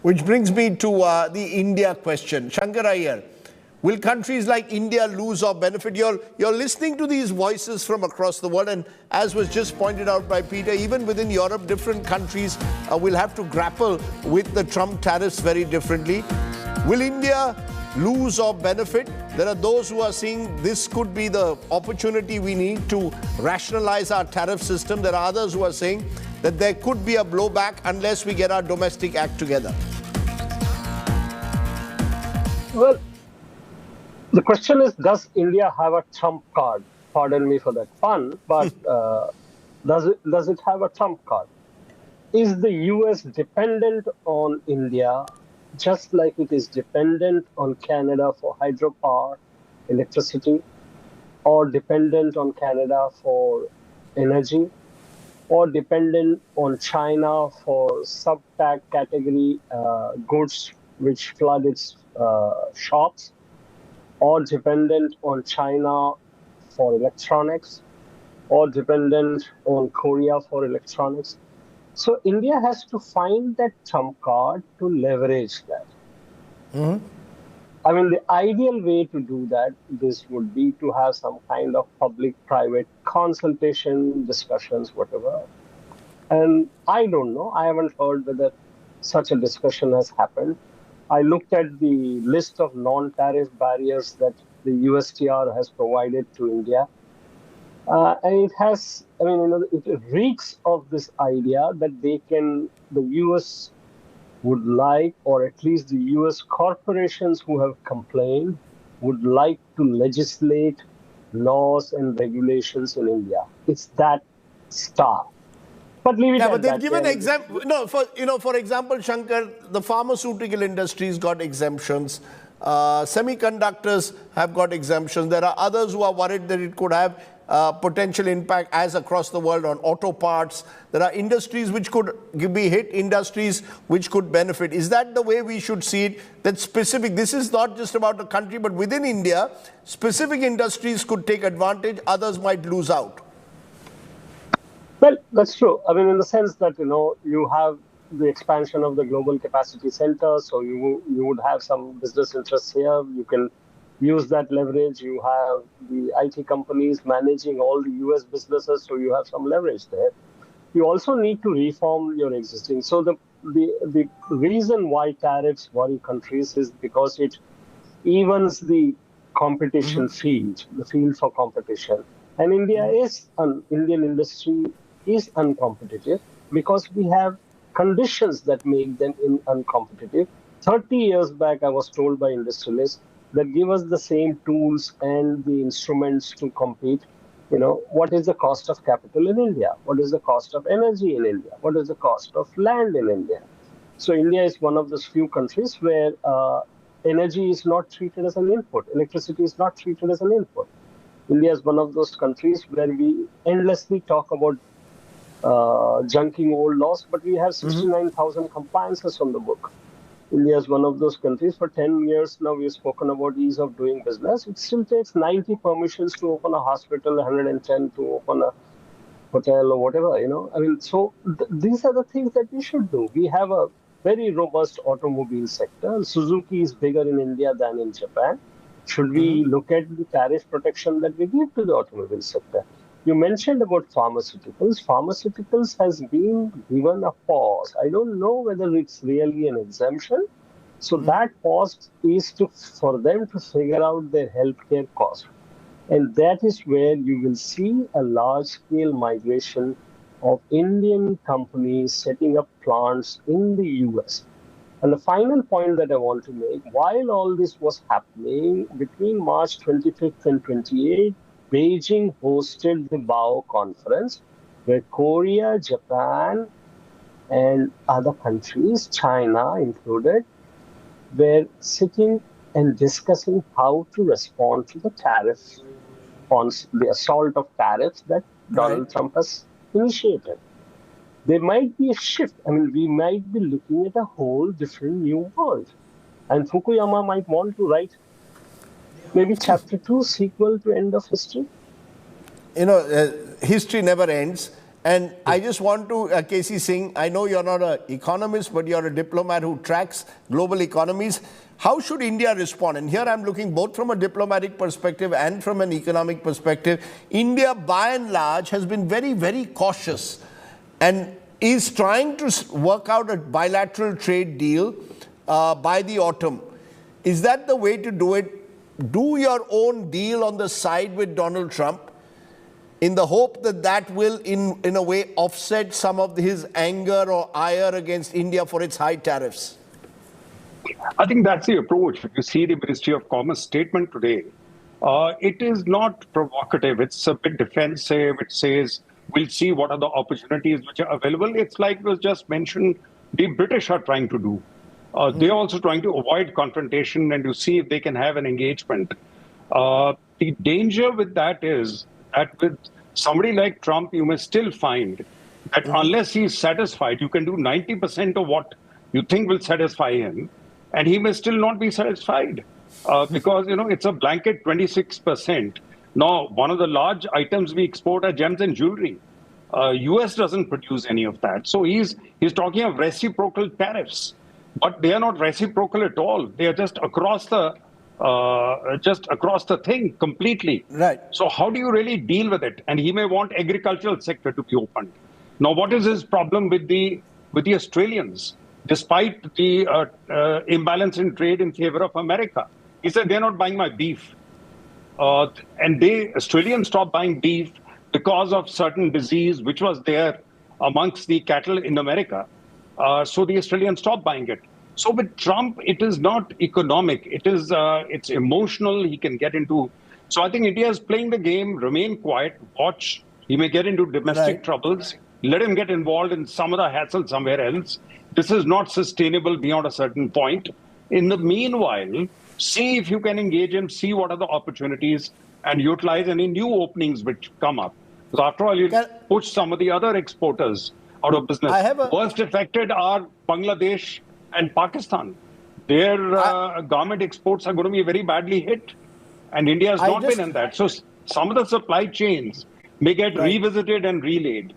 Which brings me to the India question. Shankar Iyer, will countries like India lose or benefit? You're listening to these voices from across the world, and as was just pointed out by Peter, even within Europe, different countries will have to grapple with the Trump tariffs very differently. Will India lose or benefit? There are those who are seeing this could be the opportunity we need to rationalize our tariff system. There are others who are saying that there could be a blowback unless we get our domestic act together. Well, the question is, does India have a trump card? Pardon me for that pun, but does it have a trump card? Is the US dependent on India just like it is dependent on Canada for hydropower, electricity, or dependent on Canada for energy, or dependent on China for sub-tag category goods which flood its shops, or dependent on China for electronics, or dependent on Korea for electronics. So India has to find that trump card to leverage that. I mean, the ideal way to do that, this would be to have some kind of public-private consultation, discussions, whatever. And I don't know, I haven't heard whether such a discussion has happened. I looked at the list of non-tariff barriers that the USTR has provided to India. And it has, I mean, it reeks of this idea that the US would like, or at least the US corporations who have complained, would like to legislate laws and regulations in India. It's that stark. But leave it at but they've that. given example. No, for example, Shankar, the pharmaceutical industry's got exemptions. Semiconductors have got exemptions. There are others who are worried that it could have potential impact as across the world on auto parts. There are industries which could be hit, industries which could benefit. Is that the way we should see it? That specific, this is not just about the country, but within India, specific industries could take advantage, others might lose out. Well, that's true. I mean, in the sense that, you have the expansion of the global capacity center, so you would have some business interests here. You can use that leverage. You have the IT companies managing all the US businesses, so you have some leverage there. You also need to reform your existing. So the reason why tariffs worry countries is because it evens the competition field, the field for competition. And Indian industry is uncompetitive because we have conditions that make them uncompetitive. 30 years back, I was told by industrialists that give us the same tools and the instruments to compete. What is the cost of capital in India? What is the cost of energy in India? What is the cost of land in India? So India is one of those few countries where energy is not treated as an input. Electricity is not treated as an input. India is one of those countries where we endlessly talk about junking old laws, but we have 69,000 compliances on the book. India is one of those countries. For 10 years now, we've spoken about ease of doing business. It still takes 90 permissions to open a hospital, 110 to open a hotel or whatever, I mean, so these are the things that we should do. We have a very robust automobile sector. Suzuki is bigger in India than in Japan. Should we look at the tariff protection that we give to the automobile sector? You mentioned about pharmaceuticals. Pharmaceuticals has been given a pause. I don't know whether it's really an exemption. So that pause is for them to figure out their healthcare cost. And that is where you will see a large-scale migration of Indian companies setting up plants in the US. And the final point that I want to make, while all this was happening, between March 25th and 28th, Beijing hosted the BAO conference, where Korea, Japan, and other countries, China included, were sitting and discussing how to respond to the tariff, on the assault of tariffs that Donald Trump has initiated. There might be a shift. I mean, we might be looking at a whole different new world. And Fukuyama might want to write maybe chapter 2, sequel to End of History. History never ends. And I just want to, Casey Singh, I know you're not an economist, but you're a diplomat who tracks global economies. How should India respond? And here I'm looking both from a diplomatic perspective and from an economic perspective. India, by and large, has been very, very cautious and is trying to work out a bilateral trade deal by the autumn. Is that the way to do it? Do your own deal on the side with Donald Trump, in the hope that that will, in a way, offset some of his anger or ire against India for its high tariffs? I think that's the approach. If you see the Ministry of Commerce statement today, it is not provocative. It's a bit defensive. It says, we'll see what are the opportunities which are available. It's like was just mentioned, the British are trying to do. They're also trying to avoid confrontation and to see if they can have an engagement. The danger with that is that with somebody like Trump, you may still find that unless he's satisfied, you can do 90% of what you think will satisfy him, and he may still not be satisfied because, it's a blanket 26%. Now, one of the large items we export are gems and jewelry. US doesn't produce any of that. So he's talking of reciprocal tariffs, but they are not reciprocal at all. They are just across the thing completely. Right. So how do you really deal with it? And he may want agricultural sector to be opened. Now, what is his problem with the Australians? Despite the imbalance in trade in favor of America, he said they're not buying my beef, and Australians stopped buying beef because of certain disease which was there amongst the cattle in America. So the Australians stopped buying it. So with Trump, it is not economic. It's emotional. He can get into. So I think India is playing the game. Remain quiet. Watch. He may get into domestic troubles. Let him get involved in some of the hassle somewhere else. This is not sustainable beyond a certain point. In the meanwhile, see if you can engage him. See what are the opportunities and utilize any new openings which come up. Because after all, you push some of the other exporters out of business. Worst affected are Bangladesh and Pakistan. Their garment exports are going to be very badly hit. And India has not been in that. So some of the supply chains may get revisited and relayed.